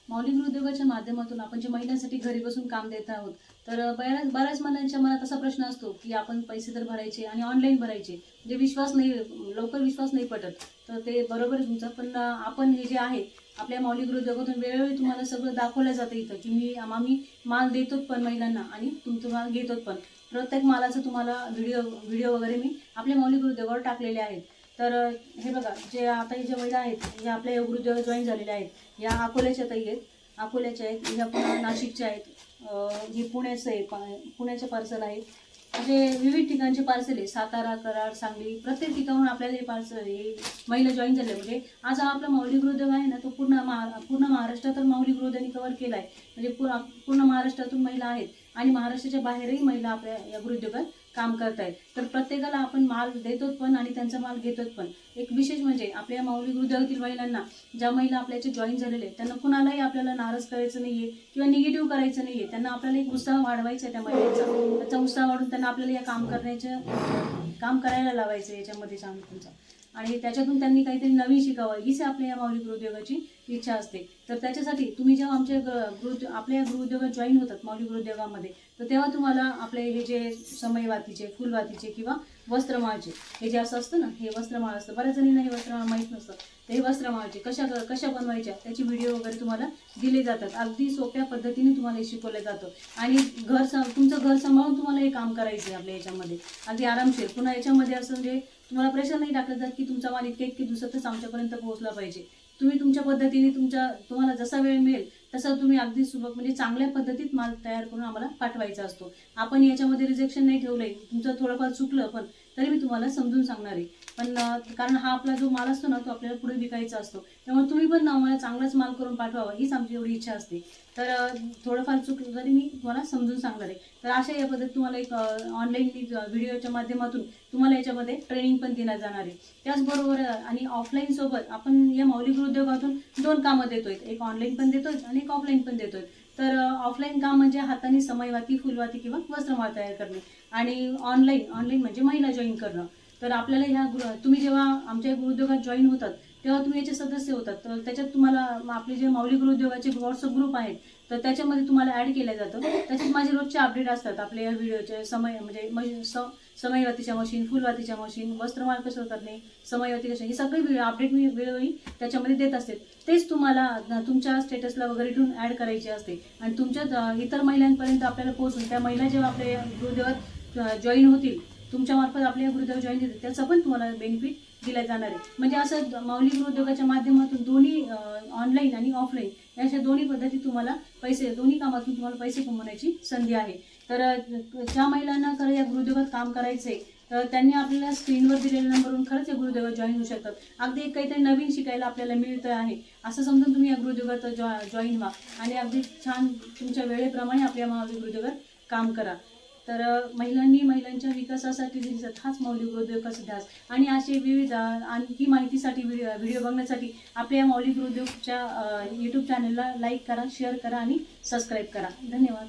मौलिक गृहोद्योगाच्या माध्यमातून आपण जे महिलांसाठी घरी बसून काम देत आहोत, तर बऱ्याच महिलांच्या मनात असा प्रश्न असतो की आपण पैसे तर भरायचे आणि ऑनलाईन भरायचे, म्हणजे विश्वास नाही, लवकर विश्वास नाही पटत. तर ते बरोबर आहे तुमचं, पण आपण हे जे आहे आपल्या मौलिक गृहोद्योगातून वेळोवेळी तुम्हाला सगळं दाखवलं जातं इथं की आम्ही माल देतो पण महिलांना आणि तुमचं माल घेतो पण. प्रत्येक मालाचं तुम्हाला व्हिडिओ वगैरे मी आपल्या मौलिक गृहोद्योगावर टाकलेले आहेत. तर हे बघा, जे आता ज्या महिला आहेत हे आपल्या गृहोद्योगात जॉईन झालेल्या आहेत. या अकोल्याच्या ताई आहेत, अकोल्याच्या आहेत, ह्या पुन्हा नाशिकच्या आहेत, हे पुण्याचं आहे, पुण्याचे पार्सल आहे. म्हणजे विविध ठिकाणचे पार्सल आहे, सातारा, कराड, सांगली, प्रत्येक ठिकाणून आपल्याला हे पार्सल हे महिला जॉईन झाले. म्हणजे आज हा आपला मौलिक गृहोद्योग आहे ना, तो पूर्ण महाराष्ट्रातून मौलिक गृहोद्योगाने कव्हर केला आहे. म्हणजे पूर्ण महाराष्ट्रातून महिला आहेत आणि महाराष्ट्राच्या बाहेरही महिला आपल्या या गृहोद्योगात काम करत आहेत. तर प्रत्येकाला आपण माल देतो पण आणि त्यांचा माल घेतो पण. एक विशेष म्हणजे आपल्या मौलिक गृहोद्योगातील महिलांना, ज्या महिला आपल्याचे जॉईन झालेले आहेत, त्यांना कुणालाही आपल्याला नाराज करायचं नाहीये किंवा निगेटिव्ह करायचं नाहीये. त्यांना आपल्याला एक उत्साह वाढवायचा आहे त्या महिलांचा. त्याचा उत्साह वाढून त्यांना आपल्याला या काम करायला लावायचं याच्यामध्ये त्यांचा, आणि त्याच्यातून त्यांनी काहीतरी नवीन शिकावं हीच आपल्या या मौलिक गृहोद्योगाची इच्छा असते. तर त्याच्यासाठी तुम्ही जेव्हा आपल्या गृहोद्योगात जॉईन होतात मौलिक गृहोद्योगामध्ये, तर तेव्हा तुम्हाला आपले हे जे समयवातीचे, फुलवातीचे किंवा वस्त्रमाळचे हे जे असं असतं ना, हे वस्त्रमाळ असतं. बऱ्याच जणींना हे वस्त्रमाळ माहीत नसतं. तर हे वस्त्रमाळचे कशा बनवायच्या त्याची व्हिडिओ वगैरे तुम्हाला दिले जातात. अगदी सोप्या पद्धतीने तुम्हाला हे शिकवलं जातं आणि तुमचं घर सांभाळून तुम्हाला हे काम करायचं आहे आपल्या याच्यामध्ये, अगदी आरामशीर. पुन्हा याच्यामध्ये असं म्हणजे तुम्हाला प्रेशर नाही टाकलं जात की तुमचा माल इतके दिवसातच आमच्यापर्यंत पोहोचला पाहिजे. तुम्ही तुमच्या पद्धतीने तुम्हाला जसा वेळ मिळेल तसं तुम्ही अगदी म्हणजे चांगल्या पद्धतीत माल तयार करून आम्हाला पाठवायचा असतो. आपण याच्यामध्ये रिजेक्शन नाही ठेवलंय, तुमचं थोडंफार चुकलं पण तरी मी तुम्हाला समजून सांगणार आहे. पण कारण हा आपला जो माल असतो ना, तो आपल्याला पुढे विकायचा असतो. त्यामुळे तुम्ही पण आम्हाला चांगलाच माल करून पाठवावा हीच आमची एवढी इच्छा असते. तर थोडंफार चुकलं तरी मी तुम्हाला समजून सांगणार आहे. तर अशा या पद्धतीत तुम्हाला एक ऑनलाईन व्हिडिओच्या माध्यमातून तुम्हाला याच्यामध्ये ट्रेनिंग पण देण्यात जाणार आहे. त्याचबरोबर आणि ऑफलाईन सोबत आपण या मौलिक गृहोद्योगातून 2 कामं देतोय, एक ऑनलाईन पण देतोय आणि एक ऑफलाईन पण देतोय. तर ऑफलाईन काम म्हणजे हाताने समयवाती, फुलवाती किंवा वस्त्रमाळ तयार करणे, आणि ऑनलाईन म्हणजे महिला जॉईन करणं. तर आपल्याला तुम्ही जेव्हा आमच्या गृहोद्योगात जॉईन होतात तेव्हा तुम्ही याचे सदस्य होतात. तर त्याच्यात तुम्हाला आपले जे मौलिक गृहोद्योगाचे व्हॉट्सअप ग्रुप आहेत तर त्याच्यामध्ये तुम्हाला ॲड केलं जातं. त्याच्यात माझे रोजचे अपडेट असतात आपल्या या व्हिडिओचे म्हणजे समयवातीच्या मशीन, फुलवातीच्या मशीन, वस्त्रमाळ कसं करणे, समयवाती कशा, हे सगळे व्हिडिओ अपडेट मी वेळोवेळी त्याच्यामध्ये देत असते. तेच तुम्हाला तुमच्या स्टेटसला वगैरे ठेवून ॲड करायचे असते आणि तुमच्या इतर महिलांपर्यंत आपल्याला पोहोचून त्या महिला जेव्हा आपल्या गृहोद्योगात जॉईन होतील, तुमच्या मार्फत आपल्या गृहोद्योग जॉईन होतील, त्याचा पण तुम्हाला बेनिफिट दिला जाणार आहे. म्हणजे असं मौलिक गृहोद्योगाच्या माध्यमातून दोन्ही ऑनलाईन आणि ऑफलाईन अशा दोन्ही पद्धती तुम्हाला दोन्ही कामातून तुम्हाला पैसे कमवण्याची संधी आहे. तर ज्या महिलांना खरं या गृहोद्योगात काम करायचंय तर त्यांनी आपल्याला स्क्रीनवर दिलेल्या नंबरवरून खरंच या गृहोद्योगात जॉईन होऊ शकतात. अगदी काहीतरी नवीन शिकायला आपल्याला मिळतं आहे असं समजून तुम्ही या गृहोद्योगात जॉईन व्हा आणि अगदी छान तुमच्या वेळेप्रमाणे आपल्या मौलिक गृहोद्योगात काम करा. तर महिलांनी महिलांच्या विकासासाठी हाच मौलिक गृहोद्योगाचा ध्यास, आणि असे विविध आणखी माहितीसाठी व्हिडिओ बघण्यासाठी आपल्या मौलिक गृहोद्योगच्या यूट्यूब चॅनलला लाईक करा, शेअर करा आणि सबस्क्राईब करा. धन्यवाद.